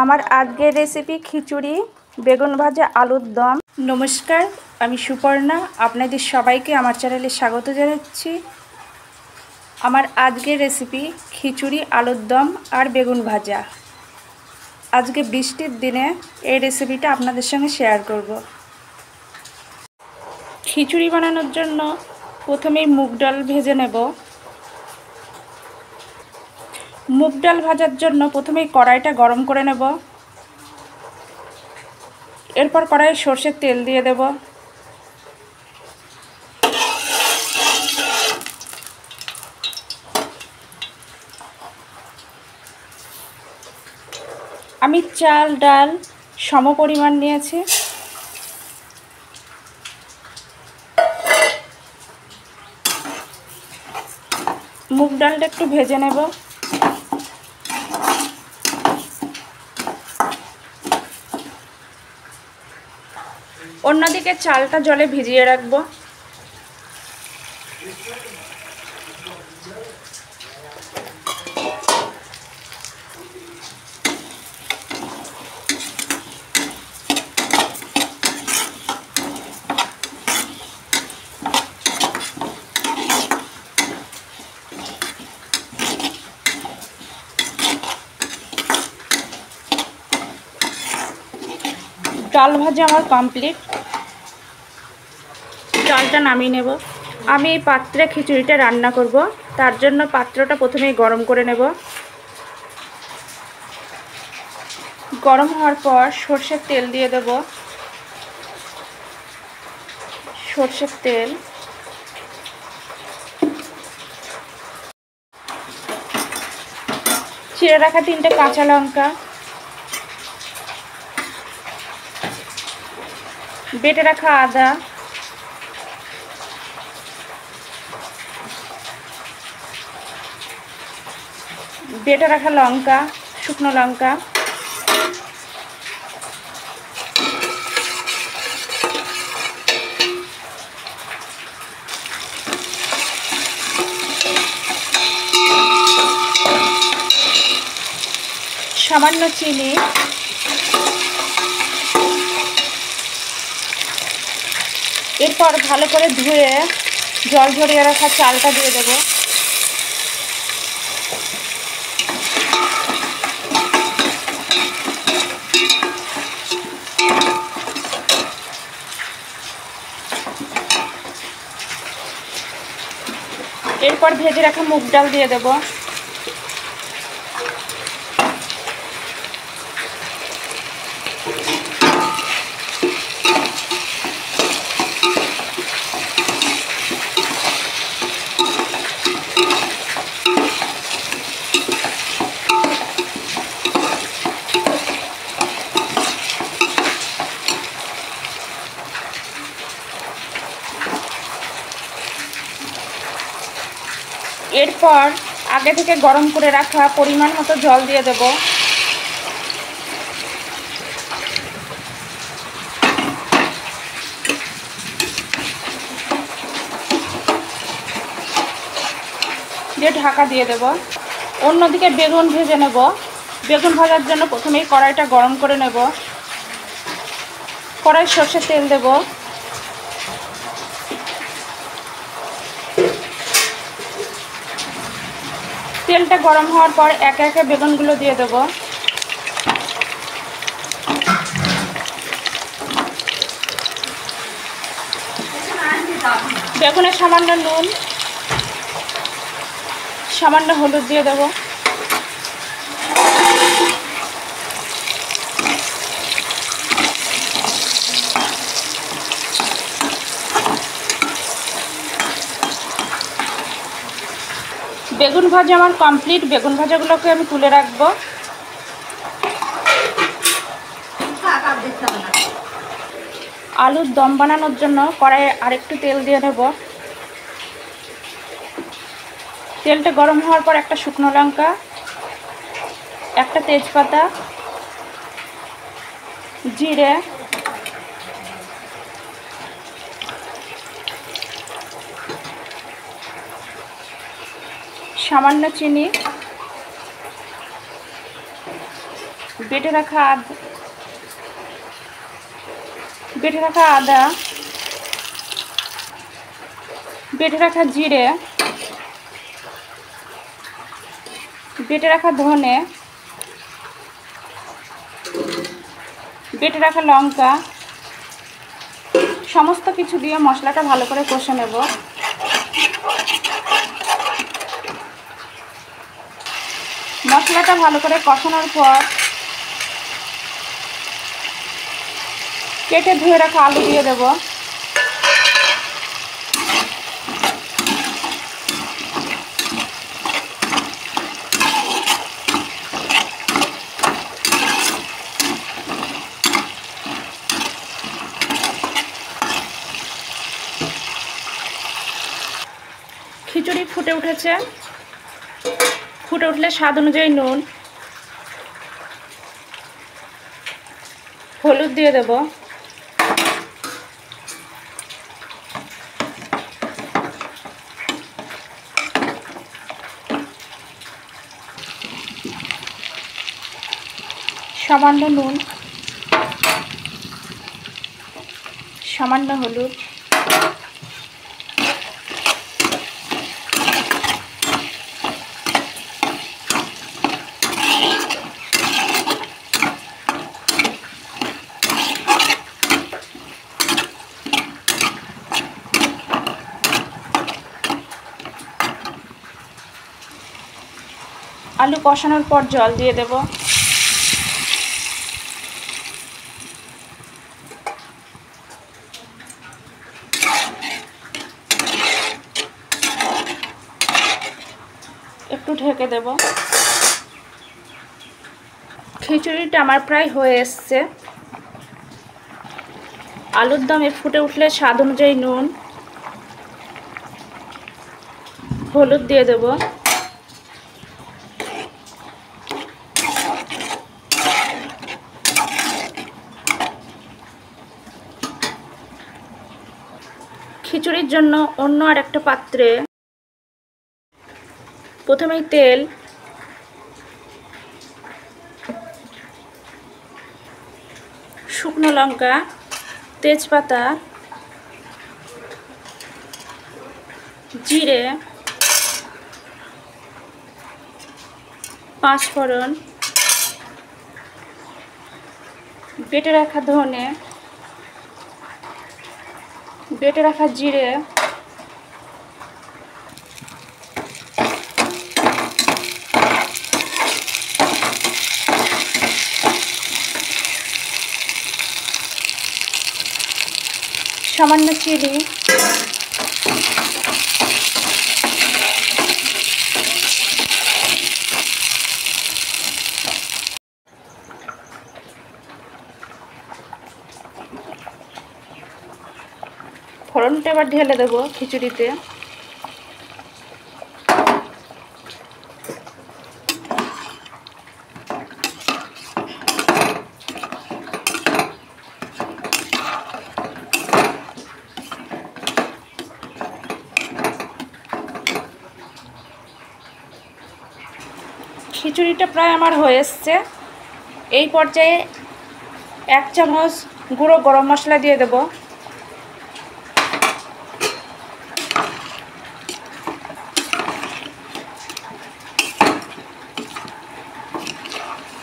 আমার আজকের রেসিপি খিচুড়ি, বেগুন ভাজা, আলুর দম। নমস্কার, আমি সুপর্ণা। আপনাদের সবাইকে আমার চ্যানেলে স্বাগত জানাচ্ছি। আমার আজকের রেসিপি খিচুড়ি, আলুর দম আর বেগুন ভাজা। আজকে বৃষ্টির দিনে এই রেসিপিটা আপনাদের সঙ্গে শেয়ার করব। খিচুড়ি বানানোর জন্য প্রথমেই মুগ ডাল ভেজে নেব। মুগ ডাল ভাজার জন্য প্রথমেই কড়াইটা গরম করে নেব। এরপর কড়াইয়ে সরষের তেল দিয়ে দেব। আমি চাল ডাল সমপরিমাণ নিয়েছি। মুগ ডালটা একটু ভেজে নেব। অন্যদিকে চালটা জলে ভিজিয়ে রাখবো। ডাল ভাজা আমার কমপ্লিট। ডালটা নামিয়ে নেব। আমি এই পাত্রে খিচুড়িটা রান্না করব, তার জন্য পাত্রটা প্রথমেই গরম করে নেব। গরম হওয়ার পর সরষের তেল দিয়ে দেব। সরষের তেল, চিড়ে রাখা 3টে কাঁচা লঙ্কা, বেটে রাখা আদা, বেটে রাখা লঙ্কা, শুকনো লঙ্কা, সামান্য চিনি, এরপর ভালো করে ধুয়ে জল ঝরিয়ে রাখা চালটা দিয়ে দেব। এরপর ভেজে রাখা মুগ ডাল দিয়ে দেব। এরপর আগে থেকে গরম করে রাখা পরিমাণ মতো জল দিয়ে দেব। দিয়ে ঢাকা দিয়ে দেব। অন্যদিকে বেগুন ভেজে নেব। বেগুন ভাজার জন্য প্রথমেই কড়াইটা গরম করে নেব। কড়াই সরষের তেল দেব। তেলটা গরম হওয়ার পর একে একে বেগুনগুলো দিয়ে দেব। বেগুনে সামান্য নুন, সামান্য হলুদ দিয়ে দেব। বেগুন ভাজা আমার কমপ্লিট। বেগুন ভাজাগুলোকে আমি তুলে রাখবো। আলুর দম বানানোর জন্য কড়াইয়ে আরেকটু তেল দিয়ে দেব। তেলটা গরম হওয়ার পর একটা শুকনো লঙ্কা, একটা তেজপাতা, জিরে, সামান্য চিনি, বেটে রাখা আদা, বেটে রাখা জিরে, বেটে রাখা ধনে, বেটে রাখা লঙ্কা সমস্ত কিছু দিয়ে মশলাটা ভালো করে কষে নেব। মশলাটা ভালো করে কষানোর পর কেটে ধুয়ে রাখা আলু দিয়ে দেব। খিচুড়ি ফুটে উঠেছে, ফুটে উঠলে স্বাদ অনুযায়ী নুন, হলুদ দিয়ে দেব। সামান্য নুন, সামান্য হলুদ, আলু কষানোর পর জল দিয়ে দেব। একটু ঢেকে দেব। খিচুড়িটা আমার প্রায় হয়ে এসছে। আলুর দমে ফুটে উঠলে স্বাদ অনুযায়ী নুন, হলুদ দিয়ে দেব। খিচুড়ির জন্য অন্য আর একটা পাত্রে প্রথমেই তেল, শুকনো লঙ্কা, তেজপাতা, জিরে, পাঁচফোড়ন, বেটে রাখা ধনে, বেটে রাখা জিরে, সামান্য চিনি, ফোড়নটা এবার ঢেলে দেব খিচুড়িতে। খিচুড়িটা প্রায় আমার হয়ে এসছে। এই পর্যায়ে 1 চামচ গুঁড়ো গরম মশলা দিয়ে দেব।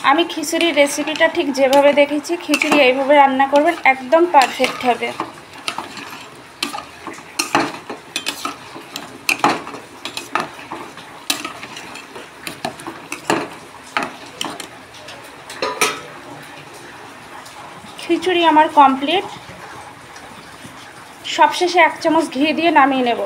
আমি খিচুড়ির রেসিপিটা ঠিক যেভাবে দেখেছি খিচুড়ি এইভাবে রান্না করবেন, একদম পারফেক্ট হবে। খিচুড়ি আমার কমপ্লিট। সবশেষে 1 চামচ ঘি দিয়ে নামিয়ে নেব।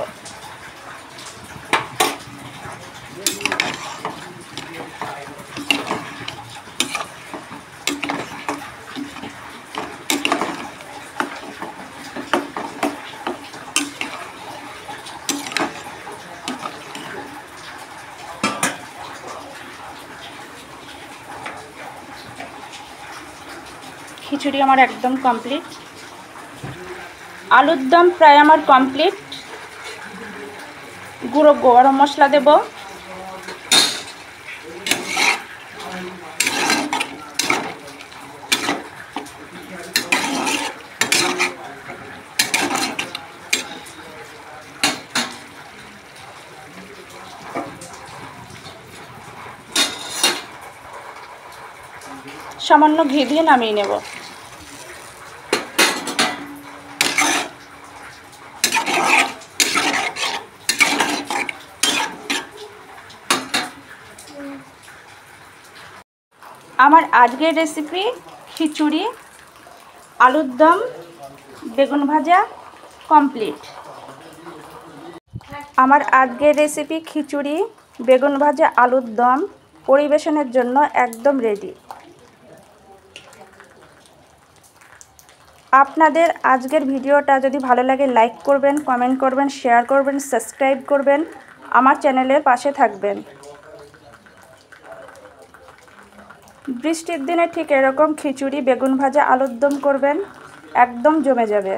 খিচুড়ি আমার একদম কমপ্লিট। আলুর দম প্রায় আমার কমপ্লিট। গুঁড়ো গরম মশলা দেব, সামান্য ঘি দিয়ে নামিয়ে নেব। আমার আজকের রেসিপি খিচুড়ি, আলুর দম, বেগুন ভাজা কমপ্লিট। আমার আজকের রেসিপি খিচুড়ি, বেগুন ভাজা, আলুর দম পরিবেশনের জন্য একদম রেডি। আপনাদের আজকের ভিডিওটা যদি ভালো লাগে লাইক করবেন, কমেন্ট করবেন, শেয়ার করবেন, সাবস্ক্রাইব করবেন, আমার চ্যানেলের পাশে থাকবেন। বৃষ্টির দিনে ঠিক এরকম খিচুড়ি, বেগুন ভাজা, আলুর দম করবেন, একদম জমে যাবে।